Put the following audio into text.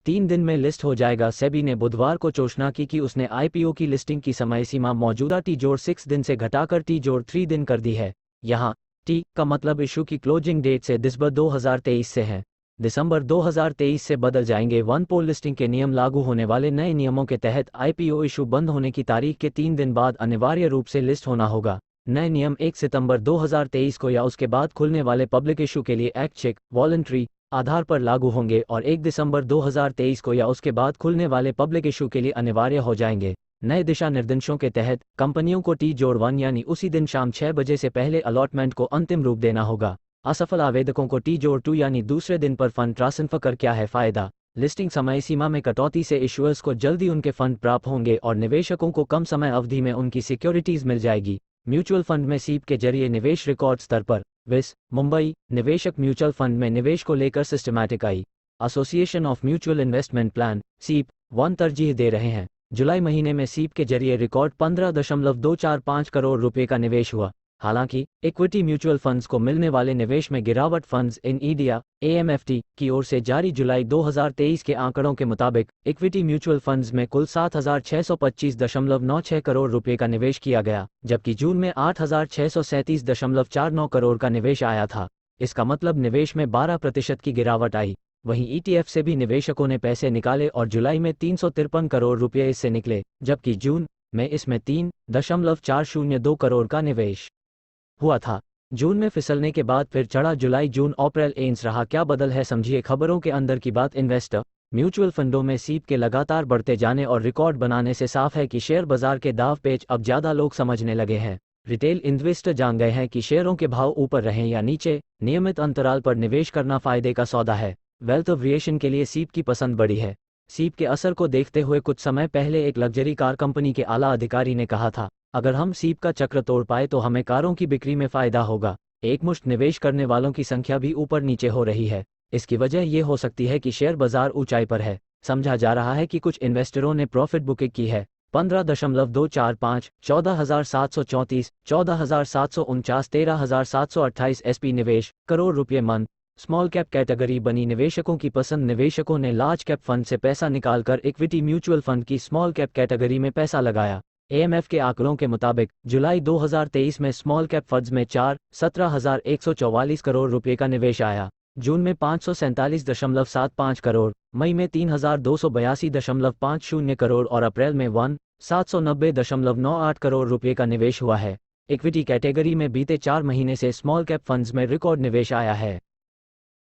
3 दिन में लिस्ट हो जाएगा। सेबी ने बुधवार को घोषणा की कि उसने आईपीओ की लिस्टिंग की समय सीमा मौजूदा T-6 दिन से घटाकर T-3 दिन कर दी है। यहाँ टी का मतलब इशू की क्लोजिंग डेट से दिसंबर 2023 से है। दिसंबर 2023 से बदल जाएंगे। वन पोल लिस्टिंग के नियम लागू होने वाले नए नियमों के तहत आईपीओ इशू बंद होने की तारीख के 3 दिन बाद अनिवार्य रूप से लिस्ट होना होगा। नए नियम 1 सितंबर 2023 को या उसके बाद खुलने वाले पब्लिक इशू के लिए ऐच्छिक वॉलंटरी आधार पर लागू होंगे और 1 दिसंबर 2023 को या उसके बाद खुलने वाले पब्लिक इशू के लिए अनिवार्य हो जाएंगे। नए दिशा निर्देशों के तहत कंपनियों को T-1 यानी उसी दिन शाम 6 बजे से पहले अलॉटमेंट को अंतिम रूप देना होगा। असफल आवेदकों को T-2 यानी दूसरे दिन पर फंड ट्रांसफर कर क्या है फायदा। लिस्टिंग समय सीमा में कटौती से इशुअर्स को जल्दी उनके फंड प्राप्त होंगे और निवेशकों को कम समय अवधि में उनकी सिक्योरिटीज मिल जाएगी। म्यूचुअल फंड में सीप के जरिए निवेश रिकॉर्ड स्तर पर। विस मुंबई निवेशक म्यूचुअल फंड में निवेश को लेकर systematic I association of mutual investment plan सीप 1 तरजीह दे रहे हैं। जुलाई महीने में सीप के जरिए रिकॉर्ड 15.245 करोड़ रुपए का निवेश हुआ। हालांकि इक्विटी म्यूचुअल फंड्स को मिलने वाले निवेश में गिरावट फंड्स इन इंडिया AMFT की ओर से जारी जुलाई 2023 के आंकड़ों के मुताबिक इक्विटी म्यूचुअल फंड्स में कुल 7,625.96 करोड़ रुपए का निवेश किया गया, जबकि जून में 8,637.49 करोड़ का निवेश आया था। इसका मतलब निवेश में 12% की गिरावट आई। वहीं ETF से भी निवेशकों ने पैसे निकाले और जुलाई में 353 करोड़ रुपये इससे निकले, जबकि जून में इसमें 3.402 करोड़ का निवेश हुआ था। जून में फिसलने के बाद फिर चढ़ा। जुलाई जून अप्रैल एंस रहा। क्या बदल है, समझिए खबरों के अंदर की बात। इन्वेस्टर म्यूचुअल फंडों में सीप के लगातार बढ़ते जाने और रिकॉर्ड बनाने से साफ है कि शेयर बाजार के दाव पेच अब ज्यादा लोग समझने लगे हैं। रिटेल इन्वेस्टर जान गए हैं कि शेयरों के भाव ऊपर रहें या नीचे, नियमित अंतराल पर निवेश करना फायदे का सौदा है। वेल्थ क्रिएशन के लिए सीप की पसंद बढ़ी है। सीप के असर को देखते हुए कुछ समय पहले एक लग्जरी कार कंपनी के आला अधिकारी ने कहा था, अगर हम सीप का चक्र तोड़ पाए तो हमें कारों की बिक्री में फायदा होगा। एकमुश्त निवेश करने वालों की संख्या भी ऊपर नीचे हो रही है। इसकी वजह यह हो सकती है कि शेयर बाजार ऊंचाई पर है। समझा जा रहा है कि कुछ इन्वेस्टरों ने प्रॉफिट बुकिंग की है। 15.245, 14,734, 14,749, 13,728 SP निवेश करोड़ रुपये मंथ। स्मॉल कैप कैटेगरी बनी निवेशकों की पसंद। निवेशकों ने लार्ज कैप फंड से पैसा निकालकर इक्विटी म्यूचुअल फंड की स्मॉल कैप कैटेगरी में पैसा लगाया। AMF के आंकड़ों के मुताबिक जुलाई 2023 में स्मॉल कैप फंड्स में 17,144 करोड़ रुपए का निवेश आया। जून में 547.75 करोड़, मई में 3,282.50 करोड़ और अप्रैल में 790.98 करोड़ रुपए का निवेश हुआ है। इक्विटी कैटेगरी में बीते 4 महीने से स्मॉल कैप फंड्स में रिकॉर्ड निवेश आया है।